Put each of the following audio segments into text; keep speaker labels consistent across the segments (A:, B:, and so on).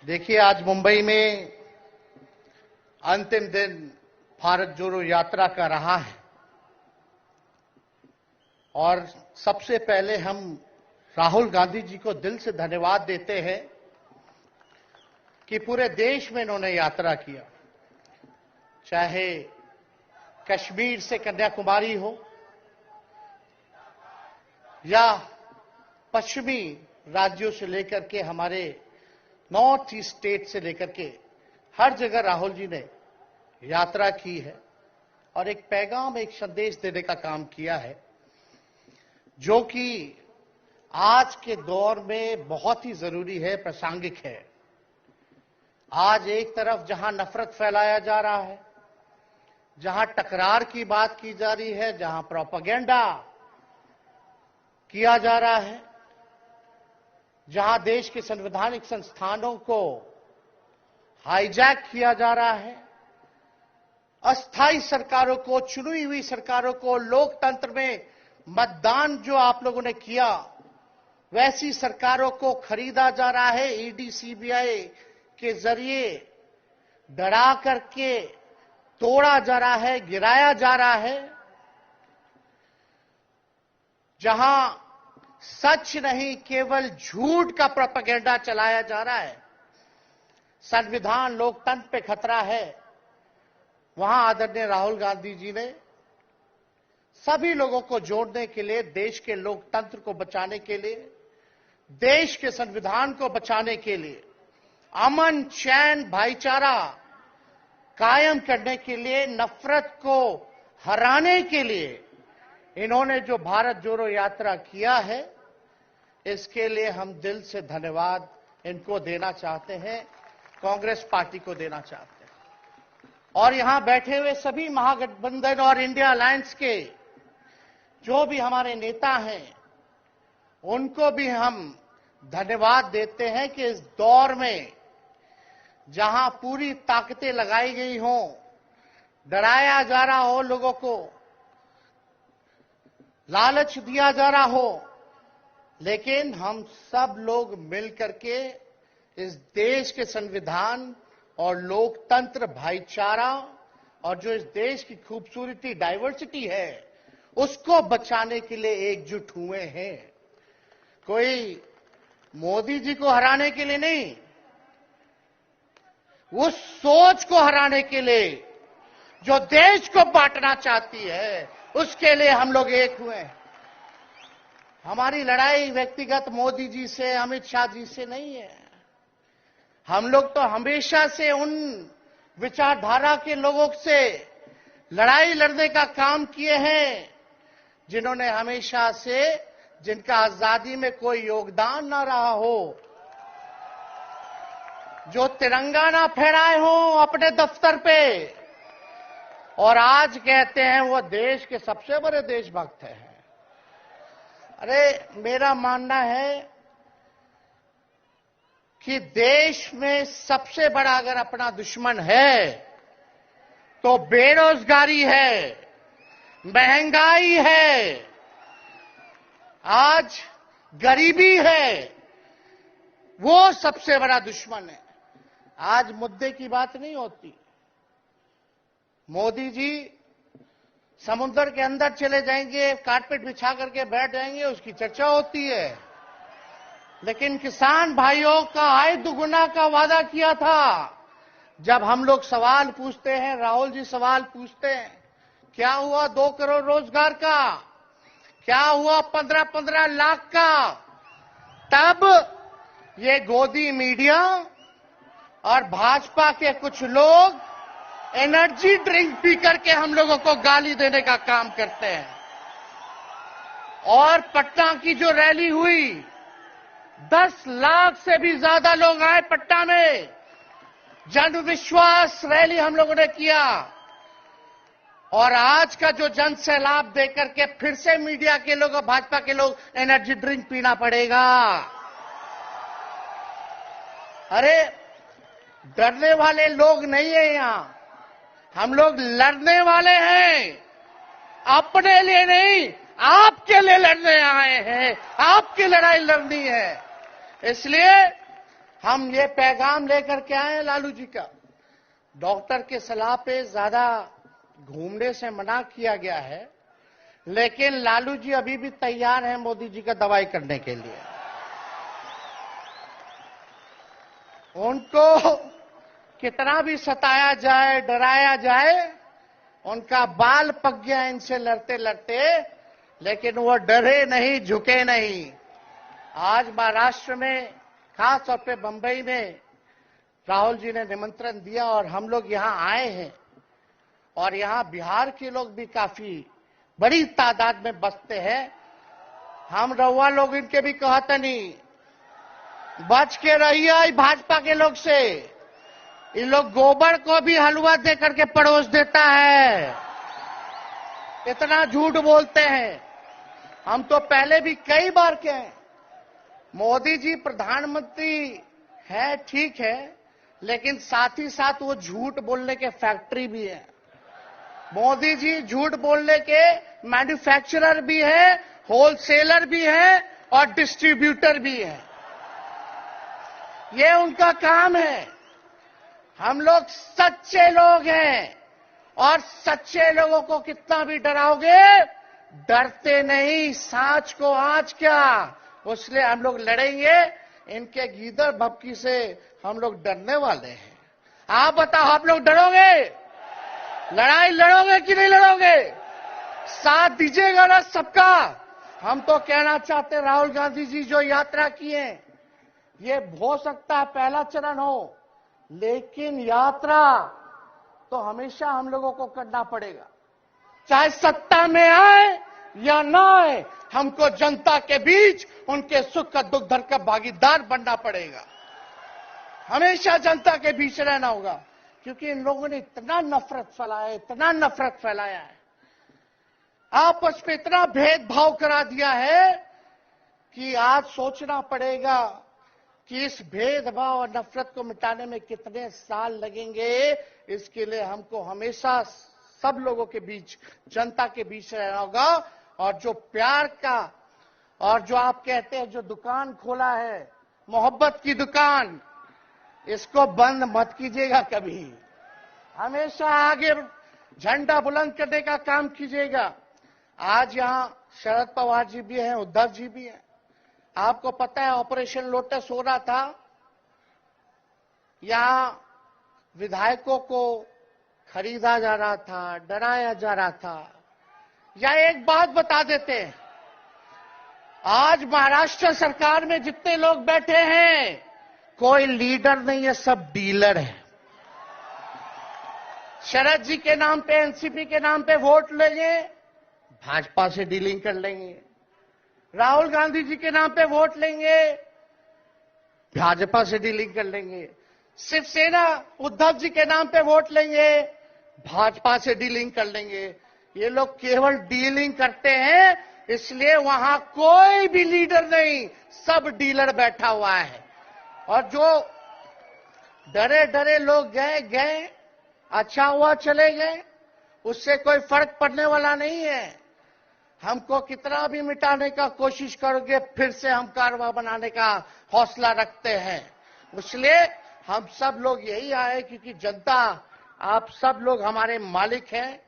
A: देखिए, आज मुंबई में अंतिम दिन भारत जोड़ो यात्रा का रहा है और सबसे पहले हम राहुल गांधी जी को दिल से धन्यवाद देते हैं कि पूरे देश में इन्होंने यात्रा किया, चाहे कश्मीर से कन्याकुमारी हो या पश्चिमी राज्यों से लेकर के हमारे नॉर्थ ईस्ट स्टेट से लेकर के हर जगह राहुल जी ने यात्रा की है और एक पैगाम, एक संदेश देने का काम किया है, जो कि आज के दौर में बहुत ही जरूरी है, प्रासंगिक है। आज एक तरफ जहां नफरत फैलाया जा रहा है, जहां टकरार की बात की जा रही है, जहां प्रोपेगेंडा किया जा रहा है, जहां देश के संवैधानिक संस्थानों को हाईजैक किया जा रहा है, अस्थायी सरकारों को, चुनी हुई सरकारों को, लोकतंत्र में मतदान जो आप लोगों ने किया, वैसी सरकारों को खरीदा जा रहा है, ईडी सीबीआई के जरिए डरा करके तोड़ा जा रहा है, गिराया जा रहा है। जहां सच नहीं, केवल झूठ का प्रोपेगेंडा चलाया जा रहा है, संविधान, लोकतंत्र पे खतरा है, वहां आदरणीय राहुल गांधी जी ने सभी लोगों को जोड़ने के लिए, देश के लोकतंत्र को बचाने के लिए, देश के संविधान को बचाने के लिए, अमन, चैन, भाईचारा कायम करने के लिए, नफरत को हराने के लिए इन्होंने जो भारत जोड़ो यात्रा किया है, इसके लिए हम दिल से धन्यवाद इनको देना चाहते हैं, कांग्रेस पार्टी को देना चाहते हैं। और यहां बैठे हुए सभी महागठबंधन और इंडिया अलायंस के जो भी हमारे नेता हैं, उनको भी हम धन्यवाद देते हैं कि इस दौर में जहां पूरी ताकतें लगाई गई हों, डराया जा रहा हो, लोगों को लालच दिया जा रहा हो, लेकिन हम सब लोग मिलकर के इस देश के संविधान और लोकतंत्र, भाईचारा और जो इस देश की खूबसूरती, डाइवर्सिटी है, उसको बचाने के लिए एकजुट हुए हैं। कोई मोदी जी को हराने के लिए नहीं, उस सोच को हराने के लिए जो देश को बांटना चाहती है, उसके लिए हम लोग एक हुए हैं। हमारी लड़ाई व्यक्तिगत मोदी जी से, अमित शाह जी से नहीं है। हम लोग तो हमेशा से उन विचारधारा के लोगों से लड़ाई लड़ने का काम किए हैं जिन्होंने हमेशा से, जिनका आजादी में कोई योगदान ना रहा हो, जो तिरंगा ना फहराए हो अपने दफ्तर पे, और आज कहते हैं वो देश के सबसे बड़े देशभक्त हैं। अरे, मेरा मानना है कि देश में सबसे बड़ा अगर अपना दुश्मन है तो बेरोजगारी है, महंगाई है, आज गरीबी है, वो सबसे बड़ा दुश्मन है। आज मुद्दे की बात नहीं होती। मोदी जी समुद्र के अंदर चले जाएंगे, कारपेट बिछा करके बैठ जाएंगे, उसकी चर्चा होती है, लेकिन किसान भाइयों का आय दुगुना का वादा किया था। जब हम लोग सवाल पूछते हैं, राहुल जी सवाल पूछते हैं, क्या हुआ 2 करोड़ रोजगार का, क्या हुआ 15-15 लाख का, तब ये गोदी मीडिया और भाजपा के कुछ लोग एनर्जी ड्रिंक पी करके हम लोगों को गाली देने का काम करते हैं। और पटना की जो रैली हुई, 10 लाख से भी ज्यादा लोग आए पटना में, जन विश्वास रैली हम लोगों ने किया। और आज का जो जन सैलाब देकर के फिर से मीडिया के लोग और भाजपा के लोग एनर्जी ड्रिंक पीना पड़ेगा। अरे, डरने वाले लोग नहीं है यहां, हम लोग लड़ने वाले हैं, अपने लिए नहीं, आपके लिए लड़ने आए हैं, आपकी लड़ाई लड़नी है। इसलिए हम ये पैगाम लेकर के आए हैं लालू जी का। डॉक्टर के सलाह पे ज्यादा घूमने से मना किया गया है, लेकिन लालू जी अभी भी तैयार हैं मोदी जी का दवाई करने के लिए। उनको कितना भी सताया जाए, डराया जाए, उनका बाल पक गया इनसे लड़ते लड़ते, लेकिन वो डरे नहीं, झुके नहीं। आज महाराष्ट्र में, खास तौर पे बंबई में राहुल जी ने निमंत्रण दिया और हम लोग यहां आए हैं। और यहां बिहार के लोग भी काफी बड़ी तादाद में बसते हैं। हम रउआ लोग इनके भी कहते नहीं, बच के रहिए भाजपा के लोग से। इन लोग गोबर को भी हलवा दे करके परोस देता है, इतना झूठ बोलते हैं। हम तो पहले भी कई बार कहे, मोदी जी प्रधानमंत्री है ठीक है, लेकिन साथ ही साथ वो झूठ बोलने के फैक्ट्री भी है। मोदी जी झूठ बोलने के मैन्युफैक्चरर भी है, होलसेलर भी है और डिस्ट्रीब्यूटर भी है। ये उनका काम है। हम लोग सच्चे लोग हैं और सच्चे लोगों को कितना भी डराओगे, डरते नहीं। सांच को आज क्या, इसलिए हम लोग लड़ेंगे। इनके गीदड़ भपकी से हम लोग डरने वाले हैं। आप बताओ, आप लोग डरोगे? लड़ाई लड़ोगे कि नहीं लड़ोगे? साथ दीजिएगा ना सबका? हम तो कहना चाहते, राहुल गांधी जी जो यात्रा किए, ये हो सकता है पहला चरण हो, लेकिन यात्रा तो हमेशा हम लोगों को करना पड़ेगा। चाहे सत्ता में आए या ना आए, हमको जनता के बीच उनके सुख का दुख दर्द का भागीदार बनना पड़ेगा। हमेशा जनता के बीच रहना होगा, क्योंकि इन लोगों ने इतना नफरत फैलाया, इतना नफरत फैलाया है, आपस में इतना भेदभाव करा दिया है कि आज सोचना पड़ेगा कि इस भेदभाव और नफरत को मिटाने में कितने साल लगेंगे। इसके लिए हमको हमेशा सब लोगों के बीच, जनता के बीच रहना होगा। और जो प्यार का, और जो आप कहते हैं जो दुकान खोला है, मोहब्बत की दुकान, इसको बंद मत कीजिएगा कभी। हमेशा आगे झंडा बुलंद करने का काम कीजिएगा। आज यहां शरद पवार जी भी हैं, उद्धव जी भी हैं। आपको पता है ऑपरेशन लोटस हो रहा था, यहां विधायकों को खरीदा जा रहा था, डराया जा रहा था। या एक बात बता देते हैं, आज महाराष्ट्र सरकार में जितने लोग बैठे हैं, कोई लीडर नहीं है, सब डीलर है। शरद जी के नाम पे, एनसीपी के नाम पे वोट लेंगे, भाजपा से डीलिंग कर लेंगे। राहुल गांधी जी के नाम पे वोट लेंगे, भाजपा से डीलिंग कर लेंगे। शिवसेना उद्धव जी के नाम पे वोट लेंगे, भाजपा से डीलिंग कर लेंगे। ये लोग केवल डीलिंग करते हैं, इसलिए वहां कोई भी लीडर नहीं, सब डीलर बैठा हुआ है। और जो डरे डरे लोग गए, अच्छा हुआ चले गए, उससे कोई फर्क पड़ने वाला नहीं है। हमको कितना भी मिटाने का कोशिश करोगे, फिर से हम कारवा बनाने का हौसला रखते हैं। इसलिए हम सब लोग यही आए, क्योंकि जनता, आप सब लोग हमारे मालिक हैं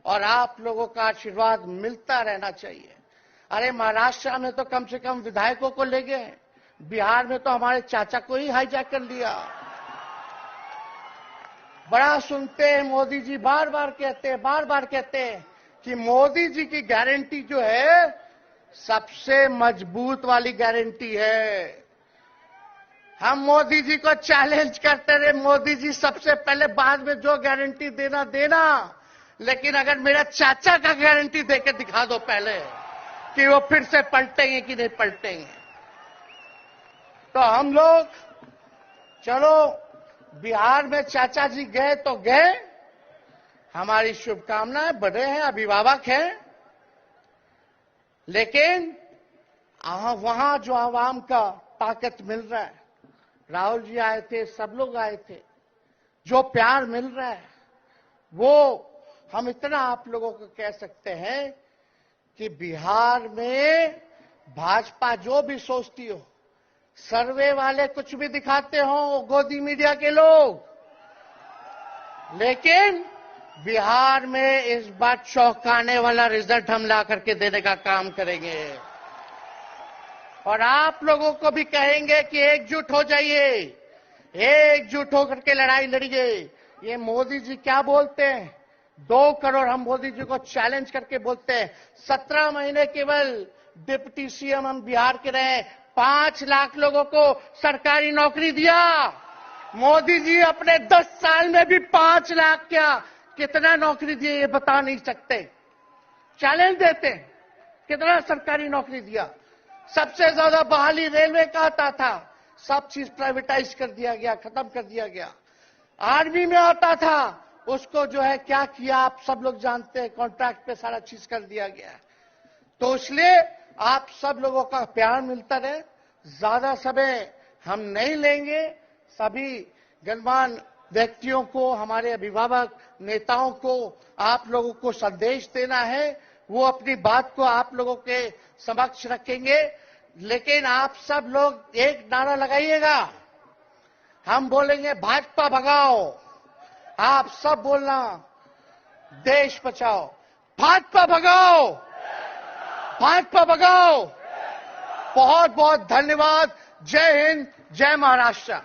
A: और आप लोगों का आशीर्वाद मिलता रहना चाहिए। अरे महाराष्ट्र में तो कम से कम विधायकों को ले गए, बिहार में तो हमारे चाचा को ही हाईजैक कर लिया। बड़ा सुनते हैं, मोदी जी बार बार कहते हैं कि मोदी जी की गारंटी जो है सबसे मजबूत वाली गारंटी है। हम मोदी जी को चैलेंज करते रहे, मोदी जी सबसे पहले, बाद में जो गारंटी देना, लेकिन अगर मेरा चाचा का गारंटी देकर दिखा दो पहले कि वो फिर से पलटेंगे कि नहीं पलटेंगे। तो हम लोग, चलो बिहार में चाचा जी गए तो गए, हमारी शुभकामनाएं, बड़े हैं, अभिभावक हैं, लेकिन वहां जो आवाम का ताकत मिल रहा है, राहुल जी आए थे, सब लोग आए थे, जो प्यार मिल रहा है, वो हम इतना आप लोगों को कह सकते हैं कि बिहार में भाजपा जो भी सोचती हो, सर्वे वाले कुछ भी दिखाते हो, गोदी मीडिया के लोग, लेकिन बिहार में इस बार चौंकाने वाला रिजल्ट हम ला करके देने का काम करेंगे। और आप लोगों को भी कहेंगे कि एकजुट हो जाइए, एकजुट होकर के लड़ाई लड़िए। ये मोदी जी क्या बोलते हैं, 2 करोड़, हम मोदी जी को चैलेंज करके बोलते हैं 17 महीने केवल डिप्टी सीएम हम बिहार के रहे, 5 लाख लोगों को सरकारी नौकरी दिया। मोदी जी अपने 10 साल में भी 5 लाख क्या कितना नौकरी दिए ये बता नहीं सकते। चैलेंज देते हैं, कितना सरकारी नौकरी दिया। सबसे ज्यादा बहाली रेलवे का आता था, सब चीज प्राइवेटाइज कर दिया गया, खत्म कर दिया गया। आर्मी में आता था, उसको जो है क्या किया आप सब लोग जानते हैं, कॉन्ट्रैक्ट पे सारा चीज कर दिया गया। तो इसलिए आप सब लोगों का प्यार मिलता रहे, ज्यादा समय हम नहीं लेंगे। सभी गणमान्य व्यक्तियों को, हमारे अभिभावक नेताओं को आप लोगों को संदेश देना है, वो अपनी बात को आप लोगों के समक्ष रखेंगे। लेकिन आप सब लोग एक नारा लगाइएगा, हम बोलेंगे भाजपा भगाओ, आप सब बोलना देश बचाओ। भाजपा भगाओ, भाजपा भगाओ। बहुत बहुत धन्यवाद। जय हिंद, जय महाराष्ट्र।